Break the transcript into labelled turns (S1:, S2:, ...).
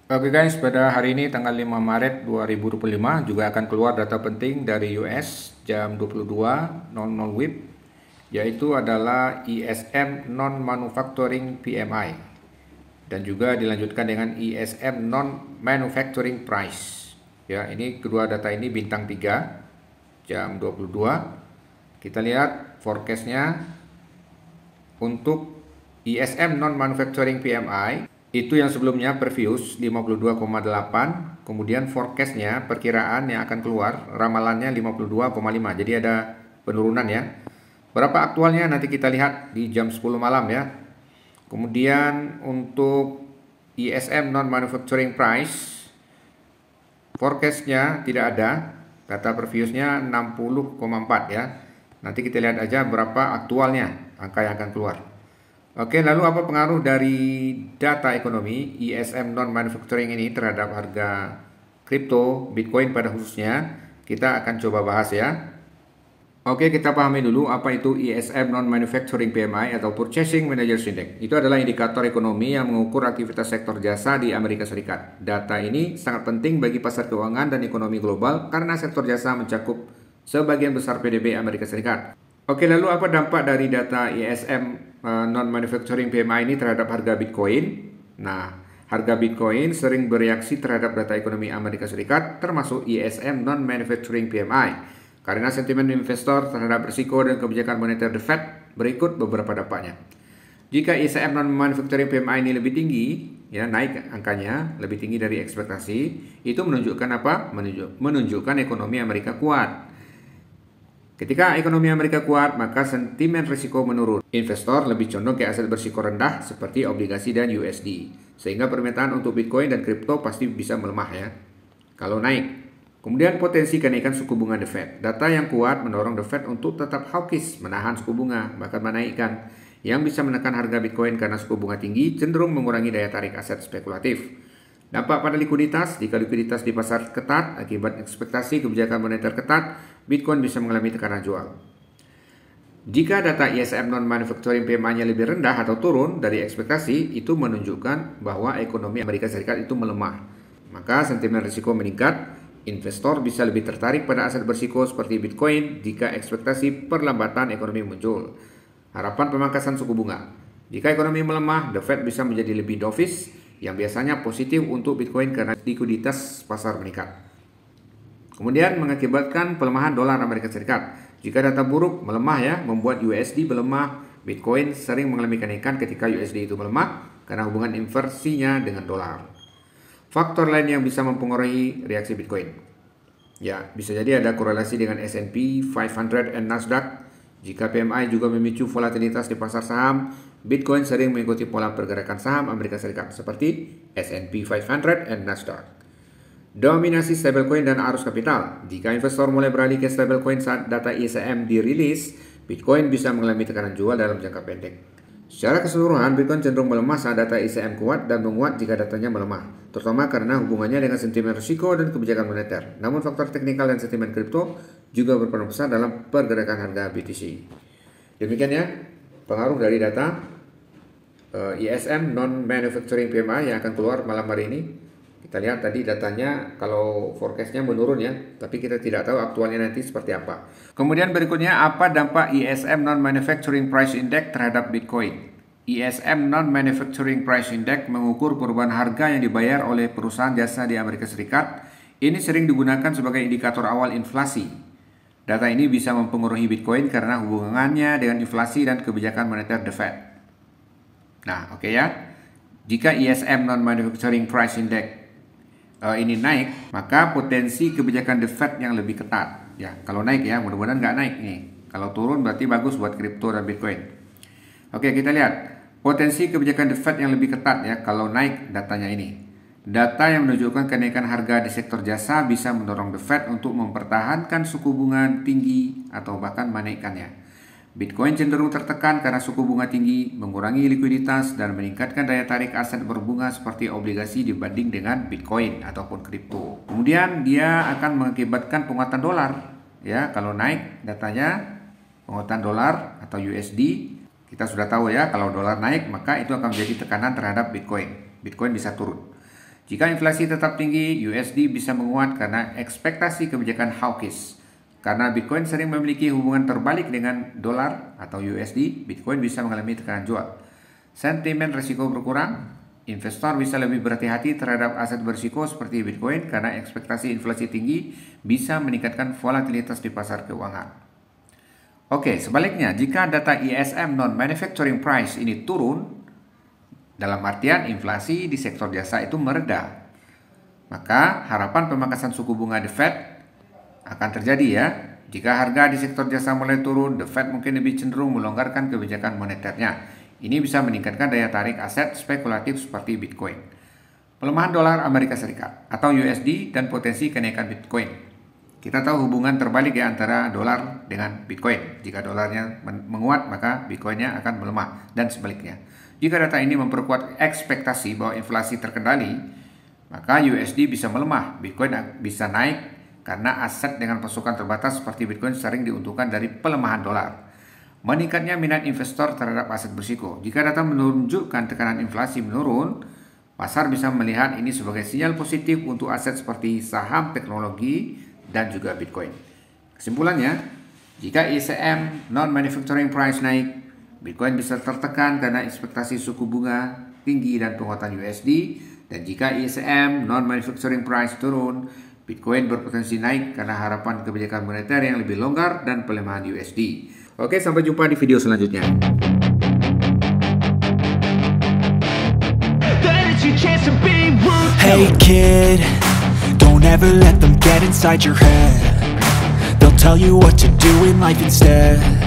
S1: Oke guys, pada hari ini tanggal 5 Maret 2025 juga akan keluar data penting dari US jam 22.00 WIB, yaitu adalah ISM Non-Manufacturing PMI dan juga dilanjutkan dengan ISM Non-Manufacturing Price. Ya, ini kedua data ini bintang 3 jam 22. Kita lihat forecastnya untuk ISM Non-Manufacturing PMI. Itu yang sebelumnya previous 52,8, kemudian forecastnya perkiraan yang akan keluar ramalannya 52,5. Jadi ada penurunan ya. Berapa aktualnya nanti kita lihat di jam 10 malam ya. Kemudian untuk ISM non manufacturing price forecastnya tidak ada. Data previousnya 60,4 ya. Nanti kita lihat aja berapa aktualnya angka yang akan keluar. Oke, lalu apa pengaruh dari data ekonomi ISM non-manufacturing ini terhadap harga kripto, Bitcoin pada khususnya? Kita akan coba bahas ya. Oke, kita pahami dulu apa itu ISM non-manufacturing PMI atau Purchasing Managers Index. Itu adalah indikator ekonomi yang mengukur aktivitas sektor jasa di Amerika Serikat. Data ini sangat penting bagi pasar keuangan dan ekonomi global karena sektor jasa mencakup sebagian besar PDB Amerika Serikat. Oke, lalu apa dampak dari data ISM non-manufacturing PMI ini terhadap harga Bitcoin? Nah, harga Bitcoin sering bereaksi terhadap data ekonomi Amerika Serikat, termasuk ISM non-manufacturing PMI, karena sentimen investor terhadap risiko dan kebijakan moneter The Fed. Berikut beberapa dampaknya. Jika ISM non-manufacturing PMI ini lebih tinggi, ya naik angkanya, lebih tinggi dari ekspektasi, itu menunjukkan apa? Menunjukkan ekonomi Amerika kuat. Ketika ekonomi Amerika kuat, maka sentimen risiko menurun. Investor lebih condong ke aset berisiko rendah seperti obligasi dan USD. Sehingga permintaan untuk Bitcoin dan kripto pasti bisa melemah ya. Kalau naik. Kemudian potensi kenaikan suku bunga The Fed. Data yang kuat mendorong The Fed untuk tetap hawkish, menahan suku bunga, bahkan menaikkan. Yang bisa menekan harga Bitcoin karena suku bunga tinggi cenderung mengurangi daya tarik aset spekulatif. Dampak pada likuiditas, jika likuiditas di pasar ketat akibat ekspektasi kebijakan moneter ketat, Bitcoin bisa mengalami tekanan jual. Jika data ISM non-manufacturing PMI-nya lebih rendah atau turun dari ekspektasi, itu menunjukkan bahwa ekonomi Amerika Serikat itu melemah. Maka sentimen risiko meningkat, investor bisa lebih tertarik pada aset berisiko seperti Bitcoin jika ekspektasi perlambatan ekonomi muncul. Harapan pemangkasan suku bunga. Jika ekonomi melemah, The Fed bisa menjadi lebih dovish, yang biasanya positif untuk Bitcoin karena likuiditas pasar meningkat. Kemudian mengakibatkan pelemahan dolar Amerika Serikat. Jika data buruk melemah ya, membuat USD melemah, Bitcoin sering mengalami kenaikan ketika USD itu melemah karena hubungan inversinya dengan dolar. Faktor lain yang bisa mempengaruhi reaksi Bitcoin. Ya, bisa jadi ada korelasi dengan S&P 500 dan Nasdaq. Jika PMI juga memicu volatilitas di pasar saham, Bitcoin sering mengikuti pola pergerakan saham Amerika Serikat seperti S&P 500 dan Nasdaq. Dominasi stablecoin dan arus kapital. Jika investor mulai beralih ke stablecoin saat data ISM dirilis, Bitcoin bisa mengalami tekanan jual dalam jangka pendek. Secara keseluruhan, Bitcoin cenderung melemah saat data ISM kuat dan menguat jika datanya melemah, terutama karena hubungannya dengan sentimen risiko dan kebijakan moneter. Namun faktor teknikal dan sentimen kripto juga berperan besar dalam pergerakan harga BTC. Demikian ya, pengaruh dari data ISM non-manufacturing PMI yang akan keluar malam hari ini. Kita lihat tadi datanya, kalau forecastnya menurun ya, tapi kita tidak tahu aktualnya nanti seperti apa. Kemudian berikutnya, apa dampak ISM non-manufacturing price index terhadap Bitcoin? ISM non-manufacturing price index mengukur perubahan harga yang dibayar oleh perusahaan jasa di Amerika Serikat. Ini sering digunakan sebagai indikator awal inflasi. Data ini bisa mempengaruhi Bitcoin karena hubungannya dengan inflasi dan kebijakan moneter The Fed. Nah, oke ya. Jika ISM non-manufacturing price index ini naik, maka potensi kebijakan The Fed yang lebih ketat. Ya, kalau naik ya, mudah-mudahan nggak naik nih. Kalau turun berarti bagus buat kripto dan Bitcoin. Oke, kita lihat potensi kebijakan The Fed yang lebih ketat ya kalau naik datanya ini. Data yang menunjukkan kenaikan harga di sektor jasa bisa mendorong The Fed untuk mempertahankan suku bunga tinggi atau bahkan menaikkannya. Bitcoin cenderung tertekan karena suku bunga tinggi, mengurangi likuiditas, dan meningkatkan daya tarik aset berbunga seperti obligasi dibanding dengan Bitcoin ataupun kripto. Kemudian dia akan mengakibatkan penguatan dolar. Ya, kalau naik datanya penguatan dolar atau USD, kita sudah tahu ya, kalau dolar naik maka itu akan menjadi tekanan terhadap Bitcoin. Bitcoin bisa turun. Jika inflasi tetap tinggi, USD bisa menguat karena ekspektasi kebijakan hawkish. Karena Bitcoin sering memiliki hubungan terbalik dengan dolar atau USD, Bitcoin bisa mengalami tekanan jual. Sentimen risiko berkurang, investor bisa lebih berhati-hati terhadap aset berisiko seperti Bitcoin karena ekspektasi inflasi tinggi bisa meningkatkan volatilitas di pasar keuangan. Oke, sebaliknya, jika data ISM non-manufacturing price ini turun, dalam artian inflasi di sektor jasa itu mereda, maka harapan pemangkasan suku bunga The Fed akan terjadi ya. Jika harga di sektor jasa mulai turun, The Fed mungkin lebih cenderung melonggarkan kebijakan moneternya. Ini bisa meningkatkan daya tarik aset spekulatif seperti Bitcoin. Pelemahan dolar Amerika Serikat atau USD dan potensi kenaikan Bitcoin. Kita tahu hubungan terbalik ya antara dolar dengan Bitcoin. Jika dolarnya menguat, maka Bitcoinnya akan melemah dan sebaliknya. Jika data ini memperkuat ekspektasi bahwa inflasi terkendali, maka USD bisa melemah, Bitcoin bisa naik karena aset dengan pasokan terbatas seperti Bitcoin sering diuntungkan dari pelemahan dolar. Meningkatnya minat investor terhadap aset berisiko. Jika data menunjukkan tekanan inflasi menurun, pasar bisa melihat ini sebagai sinyal positif untuk aset seperti saham teknologi dan juga Bitcoin. Kesimpulannya, jika ISM non-manufacturing price naik, Bitcoin bisa tertekan karena ekspektasi suku bunga tinggi dan penguatan USD. Dan jika ISM non-manufacturing price turun, Bitcoin berpotensi naik karena harapan kebijakan moneter yang lebih longgar dan pelemahan USD. Oke, sampai jumpa di video selanjutnya.
S2: Hey kid, don't ever let them get inside your head. They'll tell you what to do in life instead.